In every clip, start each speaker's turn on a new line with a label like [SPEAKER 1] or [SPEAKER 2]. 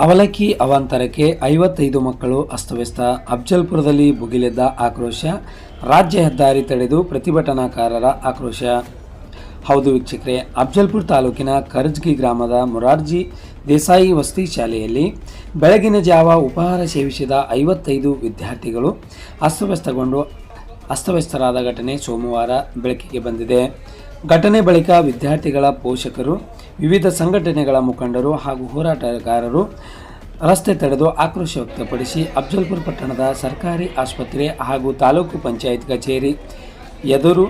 [SPEAKER 1] ಅವಲಕ್ಕಿ ಅವಾಂತರಕ್ಕೆ 55 ಮಕ್ಕಳು ಅಸ್ತವ್ಯಸ್ತ. ಅಫ್ಜಲ್ಪುರದಲ್ಲಿ ಭುಗಿಲೆದ್ದ ಆಕ್ರೋಶ. ರಾಜ್ಯ ಹೆದ್ದಾರಿ ತಡೆದು ಪ್ರತಿಭಟನಾಕಾರರ ಆಕ್ರೋಶ. ಹೌದು ವೀಕ್ಷಕರೇ, ಅಫ್ಜಲ್ಪುರ ತಾಲೂಕಿನ ಕರ್ಜ್ಗಿ ಗ್ರಾಮದ ಮೊರಾರ್ಜಿ ದೇಸಾಯಿ ವಸತಿ ಶಾಲೆಯಲ್ಲಿ ಬೆಳಗಿನ ಜಾವ ಉಪಹಾರ ಸೇವಿಸಿದ 55 ವಿದ್ಯಾರ್ಥಿಗಳು ಅಸ್ತವ್ಯಸ್ತರಾದ ಘಟನೆ ಸೋಮವಾರ ಬೆಳಕಿಗೆ ಬಂದಿದೆ. ಘಟನೆ ಬಳಿಕ ವಿದ್ಯಾರ್ಥಿಗಳ ಪೋಷಕರು, ವಿವಿಧ ಸಂಘಟನೆಗಳ ಮುಖಂಡರು ಹಾಗೂ ಹೋರಾಟಗಾರರು ರಸ್ತೆ ತಡೆದು ಆಕ್ರೋಶ ವ್ಯಕ್ತಪಡಿಸಿ ಅಫ್ಜಲ್ಪುರ ಪಟ್ಟಣದ ಸರ್ಕಾರಿ ಆಸ್ಪತ್ರೆ ಹಾಗೂ ತಾಲೂಕು ಪಂಚಾಯತ್ ಕಚೇರಿ ಎದುರು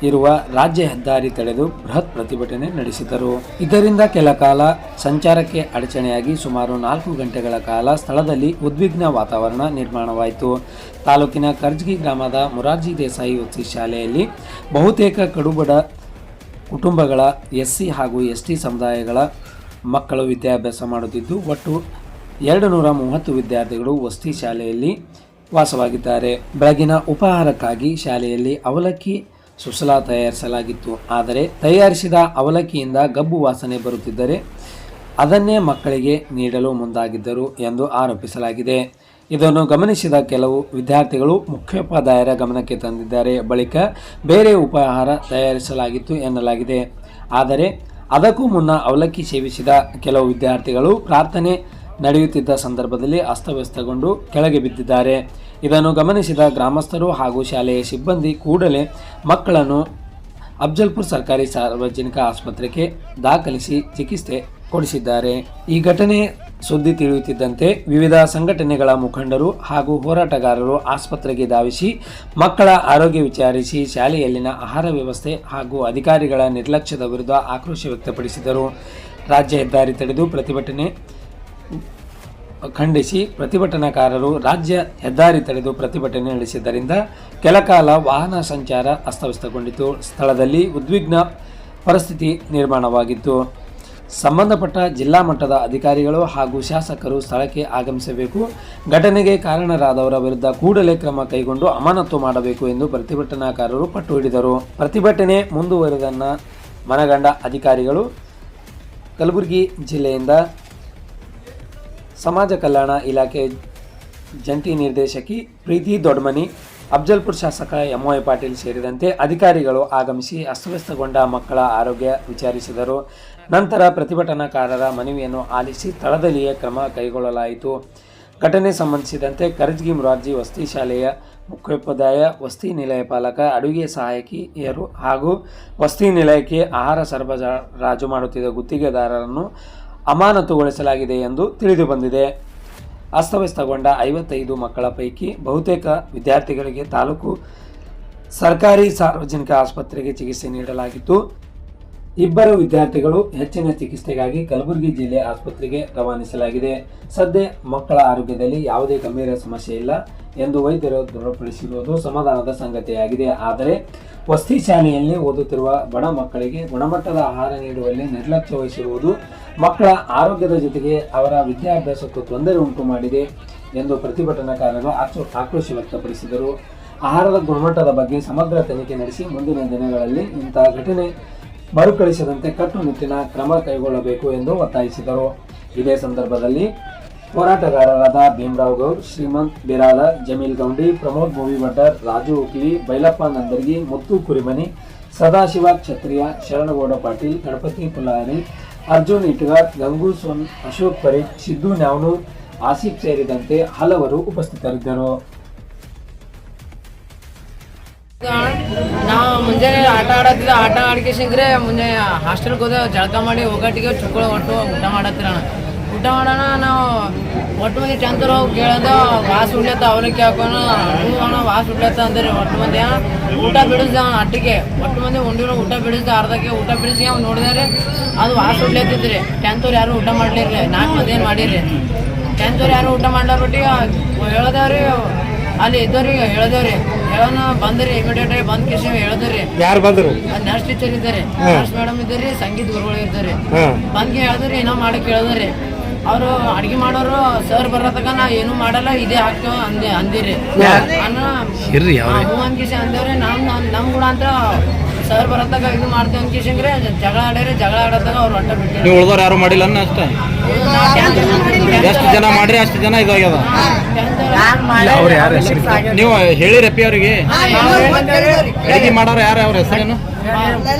[SPEAKER 1] ಇರುವ ರಾಜ್ಯ ಹೆದ್ದಾರಿ ತಡೆದು ಬೃಹತ್ ಪ್ರತಿಭಟನೆ ನಡೆಸಿದರು. ಇದರಿಂದ ಕೆಲ ಕಾಲ ಸಂಚಾರಕ್ಕೆ ಅಡಚಣೆಯಾಗಿ ಸುಮಾರು 4 ಗಂಟೆಗಳ ಕಾಲ ಸ್ಥಳದಲ್ಲಿ ಉದ್ವಿಗ್ನ ವಾತಾವರಣ ನಿರ್ಮಾಣವಾಯಿತು. ತಾಲೂಕಿನ ಕರ್ಜ್ಗಿ ಗ್ರಾಮದ ಮೊರಾರ್ಜಿ ದೇಸಾಯಿ ವಸತಿ ಶಾಲೆಯಲ್ಲಿ ಬಹುತೇಕ ಕಡುಬಡ ಕುಟುಂಬಗಳ ಎಸ್ಸಿ ಹಾಗೂ ಎಸ್ಟಿ ಸಮುದಾಯಗಳ ಮಕ್ಕಳು ವಿದ್ಯಾಭ್ಯಾಸ ಮಾಡುತ್ತಿದ್ದು, ಒಟ್ಟು 230 ವಿದ್ಯಾರ್ಥಿಗಳು ವಸತಿ ಶಾಲೆಯಲ್ಲಿ ವಾಸವಾಗಿದ್ದಾರೆ. ಬೆಳಗಿನ ಉಪಹಾರಕ್ಕಾಗಿ ಶಾಲೆಯಲ್ಲಿ ಅವಲಕ್ಕಿ ಸುಸಲಾ ತಯಾರಿಸಲಾಗಿತ್ತು. ಆದರೆ ತಯಾರಿಸಿದ ಅವಲಕ್ಕಿಯಿಂದ ಗಬ್ಬು ವಾಸನೆ ಬರುತ್ತಿದ್ದರೆ ಅದನ್ನೇ ಮಕ್ಕಳಿಗೆ ನೀಡಲು ಮುಂದಾಗಿದ್ದರು ಎಂದು ಆರೋಪಿಸಲಾಗಿದೆ. ಇದನ್ನು ಗಮನಿಸಿದ ಕೆಲವು ವಿದ್ಯಾರ್ಥಿಗಳು ಮುಖ್ಯೋಪಾಧ್ಯಾಯರ ಗಮನಕ್ಕೆ ತಂದಿದ್ದಾರೆ. ಬಳಿಕ ಬೇರೆ ಉಪಹಾರ ತಯಾರಿಸಲಾಗಿತ್ತು ಎನ್ನಲಾಗಿದೆ. ಆದರೆ ಅದಕ್ಕೂ ಮುನ್ನ ಅವಲಕ್ಕಿ ಸೇವಿಸಿದ ಕೆಲವು ವಿದ್ಯಾರ್ಥಿಗಳು ಪ್ರಾರ್ಥನೆ ನಡೆಯುತ್ತಿದ್ದ ಸಂದರ್ಭದಲ್ಲಿ ಅಸ್ತವ್ಯಸ್ತಗೊಂಡು ಕೆಳಗೆ ಬಿದ್ದಿದ್ದಾರೆ. ಇದನ್ನು ಗಮನಿಸಿದ ಗ್ರಾಮಸ್ಥರು ಹಾಗೂ ಶಾಲೆಯ ಸಿಬ್ಬಂದಿ ಕೂಡಲೇ ಮಕ್ಕಳನ್ನು ಅಫ್ಜಲ್ಪುರ ಸರ್ಕಾರಿ ಸಾರ್ವಜನಿಕ ಆಸ್ಪತ್ರೆಗೆ ದಾಖಲಿಸಿ ಚಿಕಿತ್ಸೆ ಕೊಡಿಸಿದ್ದಾರೆ. ಈ ಘಟನೆ ಸುದ್ದಿ ತಿಳಿಯುತ್ತಿದ್ದಂತೆ ವಿವಿಧ ಸಂಘಟನೆಗಳ ಮುಖಂಡರು ಹಾಗೂ ಹೋರಾಟಗಾರರು ಆಸ್ಪತ್ರೆಗೆ ಧಾವಿಸಿ ಮಕ್ಕಳ ಆರೋಗ್ಯ ವಿಚಾರಿಸಿ ಶಾಲೆಯಲ್ಲಿನ ಆಹಾರ ವ್ಯವಸ್ಥೆ ಹಾಗೂ ಅಧಿಕಾರಿಗಳ ನಿರ್ಲಕ್ಷ್ಯದ ವಿರುದ್ಧ ಆಕ್ರೋಶ ವ್ಯಕ್ತಪಡಿಸಿದರು. ರಾಜ್ಯ ಹೆದ್ದಾರಿ ತಡೆದು ಪ್ರತಿಭಟನೆ ಖಂಡಿಸಿ ಪ್ರತಿಭಟನಾಕಾರರು ರಾಜ್ಯ ಹೆದ್ದಾರಿ ತಡೆದು ಪ್ರತಿಭಟನೆ ನಡೆಸಿದ್ದರಿಂದ ಕೆಲಕಾಲ ವಾಹನ ಸಂಚಾರ ಅಸ್ತವ್ಯಸ್ತಗೊಂಡಿತು. ಸ್ಥಳದಲ್ಲಿ ಉದ್ವಿಗ್ನ ಪರಿಸ್ಥಿತಿ ನಿರ್ಮಾಣವಾಗಿತ್ತು. ಸಂಬಂಧಪಟ್ಟ ಜಿಲ್ಲಾ ಮಟ್ಟದ ಅಧಿಕಾರಿಗಳು ಹಾಗೂ ಶಾಸಕರು ಸ್ಥಳಕ್ಕೆ ಆಗಮಿಸಬೇಕು, ಘಟನೆಗೆ ಕಾರಣರಾದವರ ವಿರುದ್ಧ ಕೂಡಲೇ ಕ್ರಮ ಕೈಗೊಂಡು ಅಮಾನತು ಮಾಡಬೇಕು ಎಂದು ಪ್ರತಿಭಟನಾಕಾರರು ಪಟ್ಟು ಹಿಡಿದರು. ಪ್ರತಿಭಟನೆ ಮುಂದುವರೆದನ್ನು ಮನಗಂಡ ಅಧಿಕಾರಿಗಳು ಕಲಬುರಗಿ ಜಿಲ್ಲೆಯಿಂದ ಸಮಾಜ ಕಲ್ಯಾಣ ಇಲಾಖೆ ಜಂಟಿ ನಿರ್ದೇಶಕಿ ಪ್ರೀತಿ ದೊಡ್ಡಮನಿ, ಅಫ್ಜಲ್ಪುರ ಶಾಸಕ ಎಂ.ವೈ. ಪಾಟೀಲ್ ಸೇರಿದಂತೆ ಅಧಿಕಾರಿಗಳು ಆಗಮಿಸಿ ಅಸ್ತವ್ಯಸ್ತಗೊಂಡ ಮಕ್ಕಳ ಆರೋಗ್ಯ ವಿಚಾರಿಸಿದರು. ನಂತರ ಪ್ರತಿಭಟನಾಕಾರರ ಮನವಿಯನ್ನು ಆಲಿಸಿ ಸ್ಥಳದಲ್ಲಿಯೇ ಕ್ರಮ ಕೈಗೊಳ್ಳಲಾಯಿತು. ಘಟನೆ ಸಂಬಂಧಿಸಿದಂತೆ ಕರ್ಜ್ಗಿ ಮೊರಾರ್ಜಿ ವಸತಿ ಶಾಲೆಯ ಮುಖ್ಯೋಪಾಧ್ಯಾಯ, ವಸತಿ ನಿಲಯ ಪಾಲಕ, ಅಡುಗೆ ಸಹಾಯಕಿಯರು ಹಾಗೂ ವಸತಿ ನಿಲಯಕ್ಕೆ ಆಹಾರ ಸರಬರಾಜು ಮಾಡುತ್ತಿದ್ದ ಗುತ್ತಿಗೆದಾರರನ್ನು ಅಮಾನತುಗೊಳಿಸಲಾಗಿದೆ ಎಂದು ತಿಳಿದುಬಂದಿದೆ. ಅಸ್ತವ್ಯಸ್ತಗೊಂಡ 55 ಮಕ್ಕಳ ಪೈಕಿ ಬಹುತೇಕ ವಿದ್ಯಾರ್ಥಿಗಳಿಗೆ ತಾಲೂಕು ಸರ್ಕಾರಿ ಸಾರ್ವಜನಿಕ ಆಸ್ಪತ್ರೆಗೆ ಚಿಕಿತ್ಸೆ ನೀಡಲಾಗಿತ್ತು. 2 ವಿದ್ಯಾರ್ಥಿಗಳು ಹೆಚ್ಚಿನ ಚಿಕಿತ್ಸೆಗಾಗಿ ಕಲಬುರಗಿ ಜಿಲ್ಲೆ ಆಸ್ಪತ್ರೆಗೆ ರವಾನಿಸಲಾಗಿದೆ. ಸದ್ಯ ಮಕ್ಕಳ ಆರೋಗ್ಯದಲ್ಲಿ ಯಾವುದೇ ಗಂಭೀರ ಸಮಸ್ಯೆ ಇಲ್ಲ ಎಂದು ವೈದ್ಯರು ದೃಢಪಡಿಸಿರುವುದು ಸಮಾಧಾನದ ಸಂಗತಿಯಾಗಿದೆ. ಆದರೆ ವಸತಿ ಶಾಲೆಯಲ್ಲಿ ಓದುತ್ತಿರುವ ಬಡ ಮಕ್ಕಳಿಗೆ ಗುಣಮಟ್ಟದ ಆಹಾರ ನೀಡುವಲ್ಲಿ ನಿರ್ಲಕ್ಷ್ಯ ವಹಿಸಿರುವುದು ಮಕ್ಕಳ ಆರೋಗ್ಯದ ಜೊತೆಗೆ ಅವರ ವಿದ್ಯಾಭ್ಯಾಸಕ್ಕೂ ತೊಂದರೆ ಉಂಟು ಮಾಡಿದೆ ಎಂದು ಪ್ರತಿಭಟನಾಕಾರರು ಆಕ್ರೋಶ ವ್ಯಕ್ತಪಡಿಸಿದರು. ಆಹಾರದ ಗುಣಮಟ್ಟದ ಬಗ್ಗೆ ಸಮಗ್ರ ತನಿಖೆ ನಡೆಸಿ ಮುಂದಿನ ದಿನಗಳಲ್ಲಿ ಇಂತಹ ಘಟನೆ ಮರುಕಳಿಸದಂತೆ ಕಟ್ಟುನಿಟ್ಟಿನ ಕ್ರಮ ಕೈಗೊಳ್ಳಬೇಕು ಎಂದು ಒತ್ತಾಯಿಸಿದರು. ಇದೇ ಸಂದರ್ಭದಲ್ಲಿ ಹೋರಾಟಗಾರರಾದ ಭೀಮರಾವ್ ಗೌಡ್, ಶ್ರೀಮಂತ್ ಬಿರಾದಾರ್, ಜಮೀಲ್ ಗೌಂಡಿ, ಪ್ರಮೋದ್ ಮೂವಿವಡ್ಡರ್, ರಾಜು ಉಕ್ಲಿ, ಬೈಲಪ್ಪ ನಂದರ್ಗಿ, ಮುತ್ತು ಕುರಿಮನಿ, ಸದಾಶಿವ ಕ್ಷತ್ರಿಯ, ಶರಣಗೌಡ ಪಾಟೀಲ್, ಗಣಪತಿ ಪುಲ್ಲಾರಿ, ಅರ್ಜುನ್ ಇಟ್ಗಾರ್, ಗಂಗು ಸೋನ್, ಅಶೋಕ್ ಪರೀಕ್, ಸಿದ್ದು ನ್ಯಾವನೂರ್, ಆಸಿಫ್ ಸೇರಿದಂತೆ ಹಲವರು ಉಪಸ್ಥಿತರಿದ್ದರು.
[SPEAKER 2] ನಾವು ಮುಂಜಾನೆ ಆಟ ಆಡ್ಕೇಸಿಂದ್ರೆ ಮುಂಜಾನೆ ಹಾಸ್ಟೆಲ್ಗೆ ಹೋದ ಜಳಕ ಮಾಡಿ ಒಗ್ಗಟ್ಟಿಗೆ ಚುಕ್ಕಳು ಒಟ್ಟು ಊಟ ಮಾಡತ್ತಿರೋಣ. ಊಟ ಮಾಡೋಣ ನಾವು ಒಟ್ಟು ಮಂದಿ 10th ಹೋಗಿ ಕೇಳೋದು ವಾಸ ಉಡ್ಲತ್ತ ಅವಲಕ್ಕಿ ಹಾಕೋಣ ಅಣ್ಣ ವಾಸ ಉಡ್ಲತ್ತ ಅಂದರೆ ಒಟ್ಟು ಮಂದಿ ಊಟ ಬಿಡಿಸ್ದ ಅಟ್ಟಿಗೆ ಒಟ್ಟು ಮಂದಿ ಉಂಡಿರೋ ಊಟ ಬಿಡಿಸ್ದ ಅರ್ಧಕ್ಕೆ ಊಟ ಬಿಡಿಸಿ ಅವ್ನು ನೋಡಿದ್ರೆ ಅದು ವಾಸ ಉಡ್ಲತ್ತಿದ್ರಿ. 10th ಯಾರು ಊಟ ಮಾಡ್ಲಿರಿ, 4 ಮಂದಿ ಏನು ಮಾಡಿರಿ. 10th ಯಾರು ಊಟ ಮಾಡ್ಲಾರ್ಬಿಟ್ಟು ಹೇಳದವ್ರಿ, ಅಲ್ಲಿ ಇದ್ದವ್ರಿಗೆ ಹೇಳದವ್ರಿ, ಹೇಳೋಣ ಬಂದ್ರಿ ಇಮಿಡಿಯೇಟ್ ಆಗಿ ಬಂದ್ ಕೇಸಿ ಹೇಳಿದ್ರಿ.
[SPEAKER 3] ಯಾರು ಬಂದ್ರು?
[SPEAKER 2] ನರ್ಸ್ ಟೀಚರ್ ಇದ್ದಾರೆ, ನರ್ಸ್ ಮೇಡಮ್ ಇದ್ದಾರೆ, ಸಂಗೀತ ಗುರುಗಳು ಇದ್ದಾರೆ. ಬಂದ್ಗೆ ಹೇಳಿದ್ರಿ, ಏನೋ ಮಾಡಕ್ಕೆ ಹೇಳಿದ್ರಿ. ಅವರು ಅಡ್ಗೆ ಮಾಡೋರು ಸರ್ ಬರತಕ್ಕ ನಾ ಏನು ಮಾಡಲ್ಲ ಇದೇ ಹಾಕ್ತೇವೆ ಅಂದಿರಿ. ಅಂದ್ಕೇಸಿ ಅಂದೇವ್ರಿ. ನಮ್ ಕೂಡ ಅಂತ ಸರ್ ಬರತ್ತಾಗ ಇದು ಮಾಡ್ತೇವೆ ಅನ್ಕಿಸಂಗ್ರೆ ಜಗಳ ಆಡ್ಯಾರ. ಜಗಳ ಆಡತ್ತಾಗ ಅವ್ರು ಹೊಟ್ಟ ಬಿಟ್ಟು
[SPEAKER 3] ಉಳ್ದವ್ರು ಯಾರು ಮಾಡಿಲ್ಲ ಅಷ್ಟೇ. ಎಷ್ಟು ಜನ ಮಾಡ್ರಿ ಅಷ್ಟು ಜನ ಇದಾಗ್ಯದ. ನೀವು ಹೇಳಿರಪ್ಪಿ ಅವ್ರಿಗೆ ಅಡಿಗೆ ಮಾಡೋರು ಯಾರು ಅವ್ರ ಹೆಸರೇನು?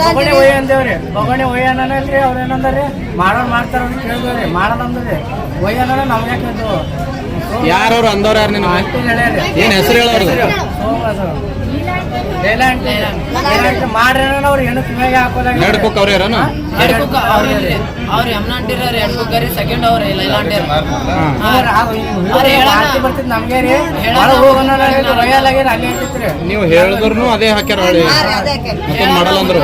[SPEAKER 4] ಬೊಗಣೆ ಒಯ್ಯ ಅಂದೇವ್ರಿ. ಬೊಗಣೆ ಒಯ್ಯ ಅನ್ನಲ್ರಿ ಅವ್ರ ಏನಂದ್ರಿ ಮಾಡೋರು ಮಾಡ್ತಾರ ಕೇಳಿದ್ರಿ ಮಾಡಲ್ಲ ಅಂದ್ರಿ ಒಯ್ಯ ಅನ್ನೋಣ ನಮ್ಗೆ ಕೇಳ್ತು.
[SPEAKER 3] ಯಾರವ್ರು ಅಂದವ್ರು ಯಾರು ನಿನ್ನ ಏನ್ ಹೆಸರು ಹೇಳೋರು?
[SPEAKER 4] ಮಾಡ್ರಿ ಅವ್ರು ಏನು ಕಿವಿಗೆ ಹಾಕೋದಾಗ
[SPEAKER 3] ಎರಡು ಕುಕ್ ಅವ್ರ ಯಾರನು?
[SPEAKER 2] ಅವ್ರು ಯಮ್ನ ಅಂಟಿರ ಎರಡು ಕುಕ್ಕರಿ ಸೆಕೆಂಡ್ ಅವ್ರ ಇಲ್ಲ ಅಂಟಿರ
[SPEAKER 4] ಬರ್ತಿದ್ ನಮ್ಗೆ ರೀ ಒಯ್ಯಲಾಗಿ ಅಲ್ಲಿ ಐತಿತ್ರಿ.
[SPEAKER 3] ನೀವು ಹೇಳಿದ್ರು ಅದೇ ಹಾಕ್ಯಾರ ಹೊಳ್ಳಿ ಮತ್ತೊಂದು ಮಾಡಲ್ಲ ಅಂದ್ರು.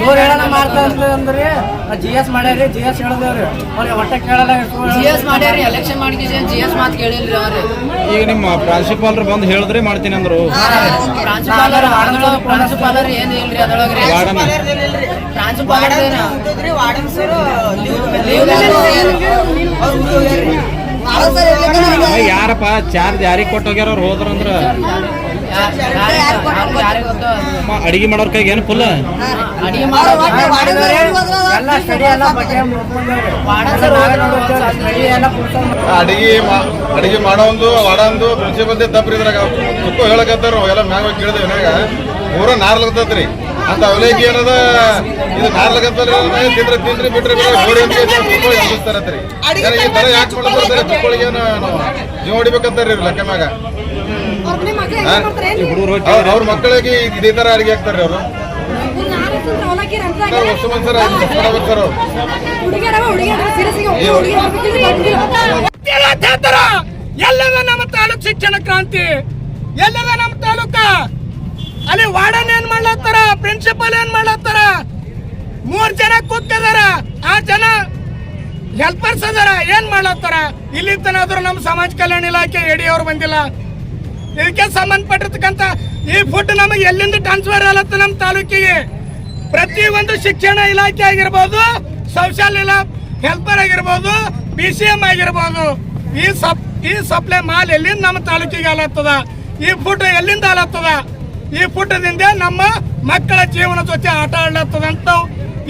[SPEAKER 4] ಇವ್ರು ಹೇಳೋಣ ಮಾಡ್ತಾ ಅಂದ್ರಿ GS ಮಾಡ್ಯಾರಿ. GS ಹೇಳಿದೇವ್ರಿ ಅವ್ರಿಗೆ ಹೊಟ್ಟೆ ಕೇಳಲ್ಲ.
[SPEAKER 2] GS ಮಾಡ್ಯಾರಿ ಎಲೆಕ್ಷನ್ ಮಾಡಿ GS ಮಾತು ಕೇಳಿಲ್ರಿ ಅವ್ರಿ.
[SPEAKER 3] ಈಗ ನಿಮ್ಮ ಪ್ರಾಂಶುಪಾಲರು ಬಂದು ಹೇಳಿದ್ರೆ ಮಾಡ್ತೀನಿ ಅಂದ್ರು.
[SPEAKER 2] ಪ್ರಾಂಶುಪಾಲರ್ ಏನ್ ಇಲ್ರಿ ಅದ್ರೊಳಗ್ರಿ. ಪ್ರಾಂಶುಪಾಲರ್
[SPEAKER 3] ಯಾರಪ್ಪ ಚಾರ್ಜ್ ಯಾರಿಗೆ ಕೊಟ್ಟು ಹೋಗ್ಯಾರ ಅವ್ರು ಹೋದ್ರಂದ್ರ ಅಡಿಗೆ ಮಾಡೋರ್ ಕೈಗೆ ಏನು ಫುಲ್
[SPEAKER 5] ಅಡಿಗೆ ಮಾಡೋಂದು ವಾಡಂದು ಪ್ರಿನ್ಸಿಪಲ್ ತಪ್ಪ್ರಿ ಇದ್ರಾಗ ತುಪ್ಪ ಹೇಳಕತ್ತಾರ ಎಲ್ಲ ಮ್ಯಾಗ ಕೇಳಿದೆ ಏನಾಗ ಪೂರ ನಾರ್ಲಕತ್ತೈತ್ರಿ ಅಂತ ಅವಲೇಕಿ ಏನದ ಇದು ನಾರ್ಲಕತ್ತಲ್ರಿ ತಿಂದ್ರಿ ಬಿಟ್ರಿ ಗೋರಿ ಅಂತ ಎಬ್ಬಿಸ್ತಾರತ್ರಿ. ಈ ತರ ಯಾಕೆ ಮಾಡ್ತಾರೆ ತುಪ್ಪಳಿಗೆ ಜೀವ ಹೊಡಿಬೇಕಂತಾರ್ರಿ ಲೆಕ್ಕ ಮ್ಯಾಗ. ಅವ್ರ ಮಕ್ಕಳಿಗೆ ಇದೇ ತರ ಅಡಿಗೆ ಹಾಕ್ತಾರ್ರಿ ಅವರು. ಹೊಸ ಮನ್ಸರ
[SPEAKER 6] ಎಲ್ಲದ ನಮ್ಮ ತಾಲೂಕ್ ಶಿಕ್ಷಣ ಕ್ರಾಂತಿ, ಎಲ್ಲದ ನಮ್ಮ ತಾಲೂಕ. ಅಲ್ಲಿ ವಾರ್ಡನ್ ಏನ್ ಮಾಡ್ಲತ್ತಾರ, ಪ್ರಿನ್ಸಿಪಲ್ ಏನ್ ಮಾಡ್ಲತ್ತಾರ, 3 ಜನ ಕೂತಿದಾರ, ಆ ಜನ ಹೆಲ್ಪರ್ಸ್ ಅದಾರ ಏನ್ ಮಾಡ್ಲತ್ತಾರ. ಇಲ್ಲಿ ತನಾದ್ರೂ ನಮ್ಮ ಸಮಾಜ ಕಲ್ಯಾಣ ಇಲಾಖೆ ಯಡಿಯವ್ರು ಬಂದಿಲ್ಲ. ಇದಕ್ಕೆ ಸಂಬಂಧಪಟ್ಟಿರ್ತಕ್ಕಂಥ ಈ ಫುಡ್ ನಮಗೆ ಎಲ್ಲಿಂದ ಟ್ರಾನ್ಸ್ಫರ್ ಆಗತ್ತ ನಮ್ಮ ತಾಲೂಕಿಗೆ. ಪ್ರತಿ ಒಂದು ಶಿಕ್ಷಣ ಇಲಾಖೆ ಆಗಿರ್ಬೋದು, ಶೌಚಾಲಯ ಹೆಲ್ಪರ್ ಆಗಿರ್ಬೋದು, BCM ಆಗಿರ್ಬೋದು, ಈ ಸಪ್ಲೈ ಮಾಲ್ ಎಲ್ಲಿಂದ ನಮ್ಮ ತಾಲೂಕಿಗೆ ಆಲತ್ತದ, ಈ ಫುಡ್ ಎಲ್ಲಿಂದ ಆಲತ್ತದ. ಈ ಫುಡ್ದಿಂದ ನಮ್ಮ ಮಕ್ಕಳ ಜೀವನ ಜೊತೆ ಆಟ ಆಡ್ಲತ್ತದಂತ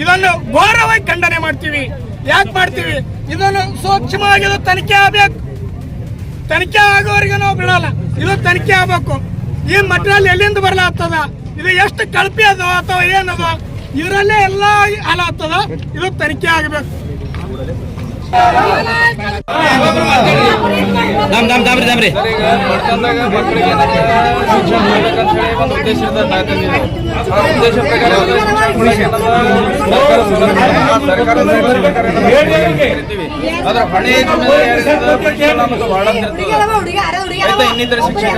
[SPEAKER 6] ಇದನ್ನು ಘೋರವಾಗಿ ಖಂಡನೆ ಮಾಡ್ತೀವಿ. ಯಾಕೆ ಮಾಡ್ತೀವಿ? ಇದನ್ನು ಸೂಕ್ಷ್ಮವಾಗಿ ತನಿಖೆ ಆಗ್ಬೇಕು. ತನಿಖೆ ಆಗೋವರೆಗೆ ನಾವು ಬಿಡಲ್ಲ. ಇದು ತನಿಖೆ ಆಗ್ಬೇಕು. ಈ ಮಟೀರಿಯಲ್ ಎಲ್ಲಿಂದ ಬರ್ಲಾಗ್ತದ, ಇದು ಎಷ್ಟು ಕಳಪೆ ಅದು ಅಥವಾ ಏನದ, ಇದರಲ್ಲೇ ಎಲ್ಲ ಹಾಲಾಗ್ತದ. ಇದು ತನಿಖೆ ಆಗಬೇಕು.
[SPEAKER 5] ಒಂದು ಉದ್ದೇಶದ ಉದ್ದೇಶ ಪ್ರಕಾರ ಅದ್ರ ಹೊಣೆ ಇನ್ನಿತರ ಶಿಕ್ಷಣ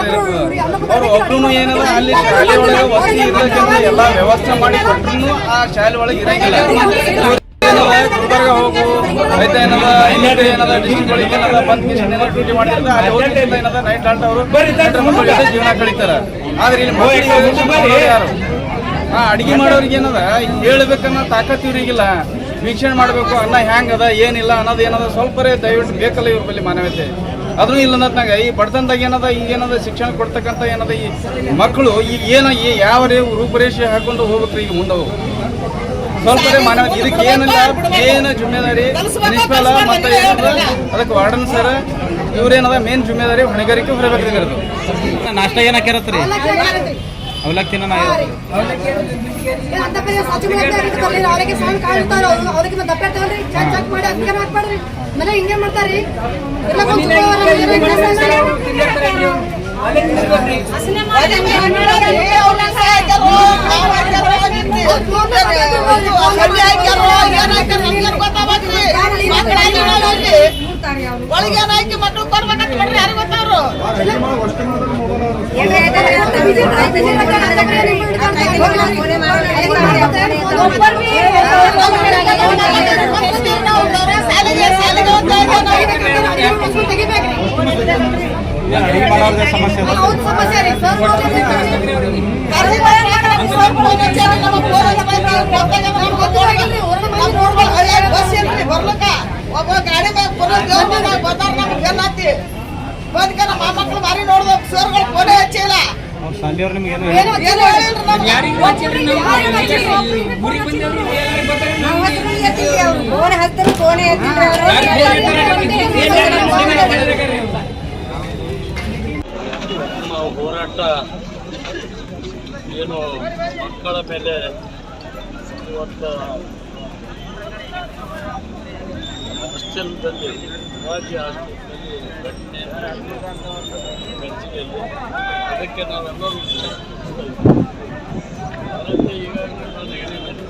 [SPEAKER 5] ಅವ್ರು ಒಬ್ರು ಏನದ ಅಲ್ಲಿ ಶಾಲೆ ಒಳಗೆ ವಸತಿ ಇರೋದ್ರಿಂದ ಎಲ್ಲಾ ವ್ಯವಸ್ಥೆ ಮಾಡಿ ಕೊಟ್ಟರು ಆ ಶಾಲೆ ಒಳಗೆ ಇರಂಗಿಲ್ಲ. ಗುಲ್ಬರ್ಗ ಹೋಗು ರೈತ ಏನದ ಏನದ ಡಿಸ್ಟ್ರಿಕ್ಟ್ ಒಳಗೆ ಏನದ ಬಂದ್ ಡ್ಯೂಟಿ ಮಾಡಿರ್ತಾರೆ. ಅಲ್ಲಿ ಏನದ ನೈಟ್ ಆಲ್ಟ್ ಅವರು ಮಕ್ಕಳ ಜೊತೆ ಜೀವನ ಕಳೀತಾರ. ಆದ್ರೆ ಇಲ್ಲಿ ಮಕ್ಕಳಿಗೆ ಯಾರು ಅಡಿಗೆ ಮಾಡೋರಿಗೆ ಏನದ ಹೇಳ್ಬೇಕನ್ನೋ ತಾಕತ್ ಇವ್ರಿಗಿಲ್ಲ. ವೀಕ್ಷಣೆ ಮಾಡಬೇಕು ಅನ್ನ ಹ್ಯಾಂಗದ ಏನಿಲ್ಲ ಅನ್ನೋದು ಏನದ ಸ್ವಲ್ಪರೇ ದಯವಿಟ್ಟು ಬೇಕಲ್ಲ ಇವ್ರ ಬಳಿ ಮಾನವತೆ. ಅದೂ ಇಲ್ಲ ಅನ್ನೋದ್ನಾಗ ಈ ಬಡತನದಾಗ ಏನದ ಈಗೇನದ ಶಿಕ್ಷಣ ಕೊಡ್ತಕ್ಕಂಥ ಏನದ ಈ ಮಕ್ಕಳು ಈಗ ಯಾವ ರೂಪರೇಷೆ ಹಾಕೊಂಡು ಹೋಗ್ಬೇಕ್ರಿ ಈಗ ಮುಂದೆ ಸ್ವಲ್ಪ ಮಾನವ. ಇದಕ್ಕೆ ಏನು ಜುಮ್ಮೆದಾರಿ ಪ್ರಿನ್ಸಿಪಾಲ ಮತ್ತು ಏನಂದ್ರೆ ಅದಕ್ಕೆ ವಾರ್ಡನ್ ಸರ್ ಇವ್ರೇನದ ಮೇನ್ ಜುಮ್ಮೆದಾರಿ ಹೊಣೆಗಾರಿಕೆ ಹೊರಬೇಕ್ರಿ. ಇದ್ರದ್ದು
[SPEAKER 3] ನಾಷ್ಟ ಏನ್ ಹಾಕ್ಯಾರತ್ರಿ? ಅವಲಕ್ಕಿ
[SPEAKER 7] ಹಿಂಗೆ ಮಾಡ್ತಾರಿ.
[SPEAKER 8] ಒಳಗೇನಾಯ್ತು ಮಕ್ಕಳು ಕೊಡ್ಬೇಕಂತ ಮಾಡ್ರಿ ಯಾರು ಗೊತ್ತವ್ರು.
[SPEAKER 3] ಸಮಸ್ಯೆ
[SPEAKER 8] ಬರ್ಲಕ್ಕ ಒಬ್ಬ ಗಾಡಿ ಬಂದ್ಕ ನಮ್ಮ ಮಕ್ಕಳು ಮಾರಿ ನೋಡ್ದ ಸರ್ಗಳು ಫೋನೇ ಹಚ್ಚಿಲ್ಲ.
[SPEAKER 3] ಶಾಲೆಯವ್ರು ನಿಮ್ಗೆ
[SPEAKER 7] ಏನು ಹತ್ತಿರ ಫೋನ್
[SPEAKER 9] ನಮ್ಮ ಹೋರಾಟ ಏನು ಮಕ್ಕಳ ಮೇಲೆ ಇವತ್ತು ಹಾಸ್ಟೆಲ್ದಲ್ಲಿ ರಾಜ್ಯ ಹಾಸ್ಟೆಲ್ನಲ್ಲಿ ಘಟನೆ ಗಂಜಿಯಲ್ಲಿ ಅದಕ್ಕೆ ನಾವೆಲ್ಲರೂ ಅದಕ್ಕೆ ಈಗಾಗಲೇ ನಾನು ಹೇಳಿದ್ದೇನೆ,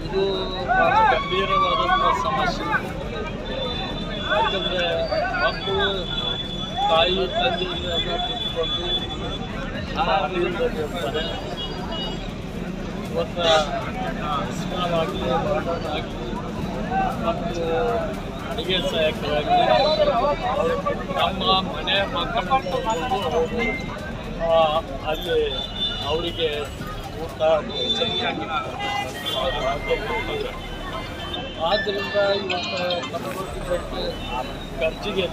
[SPEAKER 9] ಇದು ಬಹಳ ಗಂಭೀರವಾದಂಥ ಸಮಸ್ಯೆ. ಯಾಕಂದರೆ ಮಕ್ಕಳು ತಾಯಿ ತಂದೆಯನ್ನ ಬಿಟ್ಟುಕೊಂಡು ಶಾಲೆಯಲ್ಲಿ ಇರ್ತಾರೆ. ಇವತ್ತು ಸ್ಕೂಲಾಗಲಿ ವಾರ್ಡನ್ ಆಗಲಿ ಮತ್ತು ಅಡುಗೆ ಸಹಾಯಕರಾಗಲಿ ನಮ್ಮ ಮನೆ ಮಕ್ಕಳನ್ನು ಅವರು ಅಲ್ಲಿ ಅವರಿಗೆ ಊಟ ಚೆನ್ನಾಗಿ ಆದ್ದರಿಂದ ಇವತ್ತು ಕಲಬುರಗಿ ಖರ್ಚಿಗೆ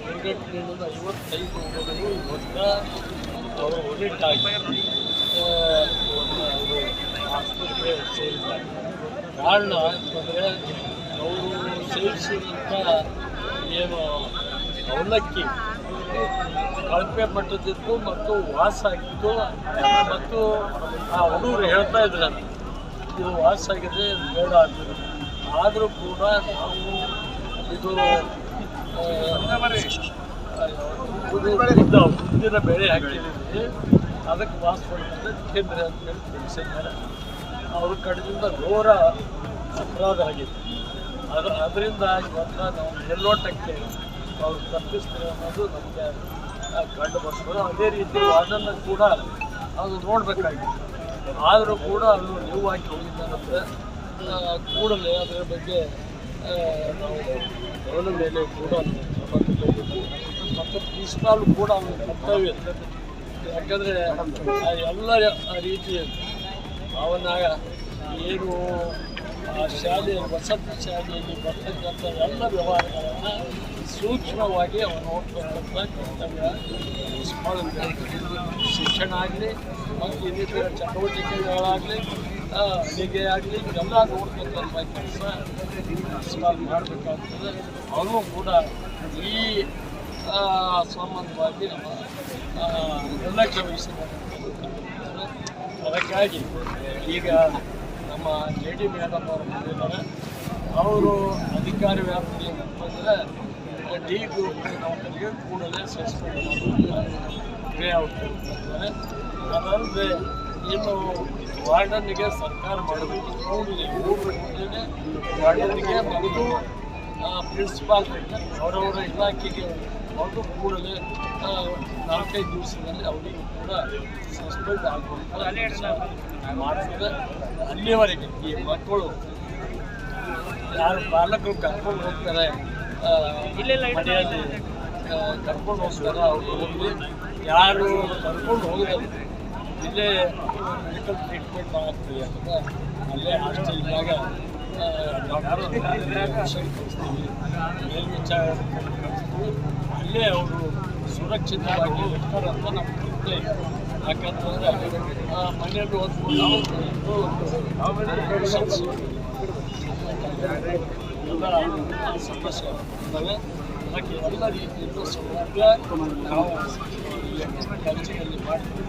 [SPEAKER 9] ಸಂಘಟನೆಯಿಂದ 55 ಹುಡುಗರು ಇವತ್ತು ಅವರು ಹೊರಟಾಗಿ ಅವರು ಆಸ್ಪತ್ರೆ ಸೇರಿದ್ದಾರೆ. ಕಾರಣ ಅಂತಂದರೆ ಅವರು ಸೇವಿಸಿದಂಥ ಏನು ಅವಲಕ್ಕಿ ಕಳಪೆ ಮಟ್ಟದಿತ್ತು ಮತ್ತು ವಾಸ ಆಗಿತ್ತು ಮತ್ತು ಆ ಹುಡುಗರು ಹೇಳ್ತಾ ಇದ್ರು ಇದು ವಾಸ ಆಗಿದೆ ಬೇಡ ಅಂತಿದ್ರು. ಆದರೂ ಕೂಡ ನಾವು ಇದು ಉದ್ದಿನ ಬೇಳೆ ಹಾಕಿದ್ದೀವಿ, ಅದಕ್ಕೆ ವಾಸ ಮಾಡ್ತಾರೆ ತಿಂದ್ರೆ ಅಂತೇಳಿ ತಿಳಿಸಿದ್ದಾರೆ. ಅವ್ರ ಕಡೆಯಿಂದ ಘೋರ ಅಪರಾಧ ಆಗಿದೆ. ಅದರಿಂದ ಇವತ್ತು ನಾವು ಮೇಲ್ನೋಟಕ್ಕೆ ಅವ್ರು ತಪ್ಪಿಸ್ತಾರೆ ಅನ್ನೋದು ನಮಗೆ ಕಂಡು ಬರ್ತದೆ. ಅದೇ ರೀತಿ ವಾರ್ಡನ್ನು ಕೂಡ ಅದು ನೋಡಬೇಕಾಗಿದೆ. ಆದರೂ ಕೂಡ ಅದು ನೀವು ಹಾಕಿ ಹೋಗಿದ್ದಾರಂತೆ ಕೂಡಲೇ ಅದರ ಬಗ್ಗೆ ನಾವು ಅವನ ಮೇಲೆ ಕೂಡ ಬಂದುಕೋಬೇಕು ಮತ್ತು ಪ್ರಿನ್ಸಿಪಾಲ್ ಕೂಡ ಅವನ ಕರ್ತವ್ಯ. ಯಾಕಂದರೆ ಎಲ್ಲ ರೀತಿಯ ಅವನ ಏನು ಆ ಶಾಲೆಯಲ್ಲಿ ವಸತಿ ಶಾಲೆಯಲ್ಲಿ ಬರ್ತಕ್ಕಂಥ ಎಲ್ಲ ವ್ಯವಹಾರಗಳನ್ನು ಸೂಕ್ಷ್ಮವಾಗಿ ಅವನು ನೋಡ್ತಕ್ಕಂಥ ಕರ್ತವ್ಯ ಪ್ರಿನ್ಸಿಪಾಲ್. ಶಿಕ್ಷಣ ಆಗಲಿ ಮತ್ತು ಇನ್ನಿತರ ಚಟುವಟಿಕೆಗಳಾಗಲಿ ಅಡುಗೆ ಆಗಲಿ ಎಲ್ಲ ನೋಡ್ತಕ್ಕಂಥ ಕೆಲಸ ಪ್ರಿನ್ಸಿಪಾಲ್ ಮಾಡಬೇಕಾಗ್ತದೆ. ಅವನು ಕೂಡ ಈ ಸಂಬಂಧವಾಗಿ ನಿರ್ಲಕ್ಷ್ಯ ವಹಿಸಿದ್ದಾರೆ. ಅದಕ್ಕಾಗಿ ಈಗ ನಮ್ಮ JD ಮೇಡಮ್ ಅವರು ಬಂದಿದ್ದಾರೆ. ಅವರು ಅಧಿಕಾರಿ ವ್ಯಾಪ್ತಿ ಅಂತಂದರೆ D ಗ್ರೂಪ್ ನೌಕರಿಗೆ ಕೂಡಲೇ ಸಸ್ಪೆಂಡ್ ಮಾಡೋದು ಪೇ ಔಟ್ ಮಾಡ್ತಾರೆ. ಅದಲ್ಲದೆ ಇನ್ನು ವಾರ್ಡನ್ನಿಗೆ ಸರ್ಕಾರ ಮಾಡಬೇಕು ಕೂಡಲೇ ವಾರ್ಡನ್ನಿಗೆ ಮತ್ತು ಪ್ರಿನ್ಸಿಪಾಲ್ ಅವರವರ ಇಲಾಖೆಗೆ ಅವರು ಕೂಡಲೇ 4-5 ದಿವಸದಲ್ಲಿ ಅವರಿಗೂ ಕೂಡ ಸಸ್ಪೆಂಡ್ ಆಗಬೇಕು ಮಾಡ್ತದೆ. ಅಲ್ಲಿವರೆಗೆ ಈ ಮಕ್ಕಳು ಯಾರು ಪಾಲಕರು ಕರ್ಕೊಂಡು ಹೋಗ್ತಾರೆ ಮನೆಯಲ್ಲಿ ಕರ್ಕೊಂಡು ಹೋಗ್ತಾರೆ ಅವ್ರು ಹೋಗಿ, ಯಾರು ಕರ್ಕೊಂಡು ಹೋಗೋದು ಇಲ್ಲೇ ಮೆಡಿಕಲ್ ಟ್ರೀಟ್ಮೆಂಟ್ ಆಗ್ತದೆ ಅಂತ ಅಲ್ಲೇ ಹಾಸ್ಟೆಲ್ ಇದ್ದಾಗ ಡಾಕ್ಟರ್ ಕಳಿಸ್ತೀವಿ, ಮೇಲ್ವಿಚಾರ ಕಳಿಸ್ತೀವಿ. ಅಲ್ಲೇ ಅವರು ಸುರಕ್ಷಿತವಾಗಿ ಇರ್ತಾರೆ ಅಂತ ನಮ್ಗೆ ಗೊತ್ತೇ ಇದೆ. ಯಾಕಂತಂದರೆ ಮನೆಯಲ್ಲಿ ಓದ್ಕೊಂಡು ಎಲ್ಲ ಸಮಸ್ಯೆ ಇರ್ತವೆ. ಅದಕ್ಕೆ ಎಲ್ಲ ರೀತಿಯಲ್ಲೂ ಸೌಲಭ್ಯ ನಾವು ಖರ್ಚಿನಲ್ಲಿ ಮಾಡ್ತೀವಿ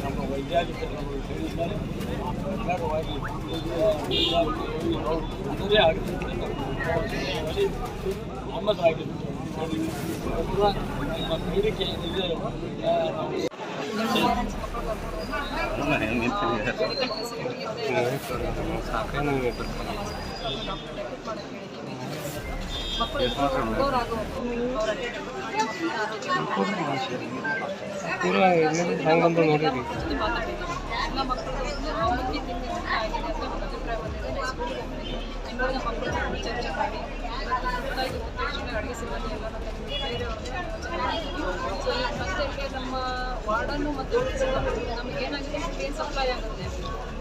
[SPEAKER 9] ನಮ್ಮ ವೈದ್ಯಾಧಿಕಾರಿಗಳು ಹೇಳಿದ್ದಾರೆ. ಪ್ರಕಾರವಾಗಿ ತೊಂದರೆ ಆಗುತ್ತೆ ನಮ್ಮದಾಗಿರುತ್ತೆ. ನಮ್ಮ ಬೇಡಿಕೆ ಏನಿದೆ
[SPEAKER 4] ಹಂಗಂತ ನೋಡಿರಿ
[SPEAKER 10] ನಮ್ಮ ವಾರ್ಡನ್ನು ಮತ್ತು ನಮಗೇನಾಗಿದೆ ಏನು ಸಪ್ಲೈ ಆಗುತ್ತೆ,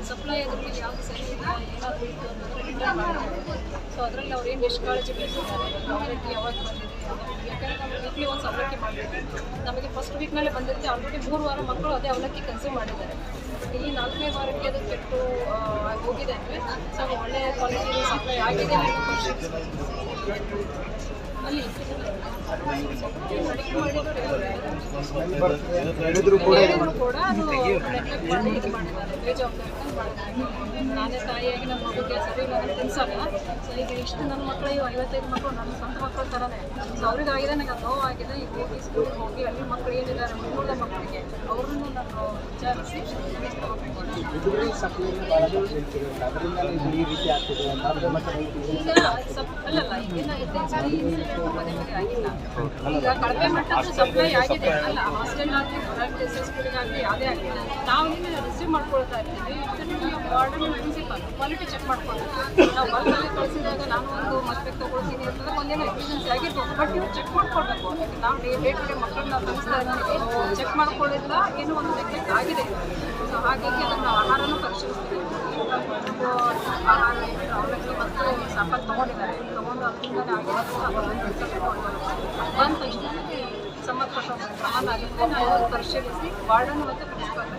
[SPEAKER 10] ಸಪ್ಲೈ ಆಗೋದ್ರಲ್ಲಿ ಯಾವುದು ಸರಿ ಇಲ್ಲ ಏನಾದರೂ ಇತ್ತು ಅನ್ನೋದು ರಿಟರ್ನ್ ಮಾಡ್ತಾರೆ. ಸೊ ಅದರಲ್ಲಿ ಅವ್ರು ಏನು ನಿಷ್ಕಾಳಜಿ ಬೆಳೆಸಿದ್ದಾರೆ, ಅವಲಕ್ಕಿ ಯಾವಾಗ ಬಂದಿದೆ, ಯಾಕಂದರೆ ನಾವು ವೀಕ್ಲಿ ಒಂದು ಅವಲಕ್ಕಿ ಮಾಡಬೇಕು. ನಮಗೆ ಫಸ್ಟ್ ವೀಕ್ನಲ್ಲೇ ಬಂದಿರುತ್ತೆ. ಆಲ್ರೆಡಿ 3 ವಾರ ಮಕ್ಕಳು ಅದೇ ಅವಲಕ್ಕಿ ಕನ್ಸ್ಯೂಮ್ ಮಾಡಿದ್ದಾರೆ. ಈ 4ನೇ ವಾರಕ್ಕೆ ಅದು ಕೆಟ್ಟು ಹೋಗಿದೆ ಅಂದರೆ ಸೊ ಒಳ್ಳೆಯ ಕ್ವಾಲಿಟಿ ಸಪ್ಲೈ ಆಗಿದೆ ಅನ್ನೋ ಪರಿಶೀಲಿಸಬೇಕು. ಅಲ್ಲಿ ಹೇಳಿದ್ರು ಕೂಡ ಅದು ನೆಗ್ಲೆಕ್ಟ್ ಮಾಡಿ ಇದು ಮಾಡಿದ್ದಾರೆ, ಬೇಜವಾಬ್ದಾರಿತನ ಮಾಡಿದ್ದಾರೆ. ನಾನೇ ತಾಯಿಯಾಗಿ ನನ್ನ ಮಗುಗೆ ಸರಿ ನಾನು ತಿನ್ಸಲ್ಲ. ಸೊ ಈಗ ಇಷ್ಟು ನನ್ನ ಮಕ್ಕಳು 55 ಮಕ್ಕಳು ನನ್ನ ಸ್ವಂತ ಮಕ್ಕಳ ಥರನೇ. ಸೊ ಅವ್ರಿಗಾಗಿದೆ, ನನಗೆ ಅದು ನೋವಾಗಿದೆ. ಈಗ ಹೋಗಿ ಸ್ಕೂಲ್ಗೆ ಹೋಗಿ ಅಲ್ಲಿ ಮಕ್ಕಳು ಏನಿದ್ದಾರೆ ಉಳಿದ ಮಕ್ಕಳಿಗೆ ಅವ್ರನ್ನೂ ನಾನು ವಿಚಾರಿಸಿ ಅಲ್ಲಲ್ಲ ಈಗಿನ ಇತ್ತೀಚೆಗೆ ಇನ್ಸಿಡೆಂಟ್ ಪದೇ ಪದೇ ಆಗಿಲ್ಲ. ಈಗ ಕಡಿಮೆ ಮಟ್ಟದ ಸಪ್ಲೈ ಆಗಿದೆ. ಅಲ್ಲ ಹಾಸ್ಟೆಲ್ ಆಗಲಿ ಹೊರಗೆ ಸ್ಕೂಲಿಗಾಗಲಿ ಯಾವುದೇ ಆಗಲಿ ನಾವು ರಿಸೀವ್ ಮಾಡ್ಕೊಳ್ತಾ ಇರ್ತೀವಿ. ವಾರ್ಡನ್ ಪ್ರಿನ್ಸಿಪಲ್ ಕ್ವಾಲಿಟಿ ಚೆಕ್ ಮಾಡ್ಕೊಳ್ತೀವಿ. ನಾವು ಬಲ್ಕಲ್ಲಿ ಕಳಿಸಿದಾಗ ನಾನು ಒಂದು ಮಸ್ಪೆಕ್ ತೊಗೊಳ್ತೀನಿ ಅಂತಂದ್ರೆ ಒಂದೇನೋ ಎಫಿಷಿಯನ್ಸಿ ಆಗಿರ್ಬೋದು, ಬಟ್ ಇವ್ರು ಚೆಕ್ ಮಾಡ್ಕೊಳ್ಬೇಕು. ನಾವು ಡೇ ಟು ಡೇ ಮಕ್ಕಳನ್ನ ಕಳಿಸ್ತಾ ಇರ್ತೀವಿ, ಚೆಕ್ ಮಾಡ್ಕೊಳ್ಳಿಲ್ಲ, ಏನೋ ಒಂದು ನೆಗ್ಲೆಕ್ಟ್ ಆಗಿದೆ. ಸೊ ಹಾಗಾಗಿ ಅದನ್ನು ಆಹಾರನೂ ಪರಿಶೀಲಿಸ್ತೀವಿ. ಆಹಾರ ಅವಲಕ್ಕಿ ಮತ್ತು ಸಾಂಬಾರು ತೊಗೊಂಡಿದ್ದಾರೆ, ತೊಗೊಂಡು ಅದರಿಂದನೇ ಆಗಿದೆ ಬಂದ ತಕ್ಷಣ ಸಂಬಂಧಪಟ್ಟ ಪ್ರಮಾಣ ಆಗುತ್ತೆ. ನಾವು ಪರಿಶೀಲಿಸಿ ವಾರ್ಡನ್ ಮತ್ತು ಪ್ರಿನ್ಸಿಪಾಲ್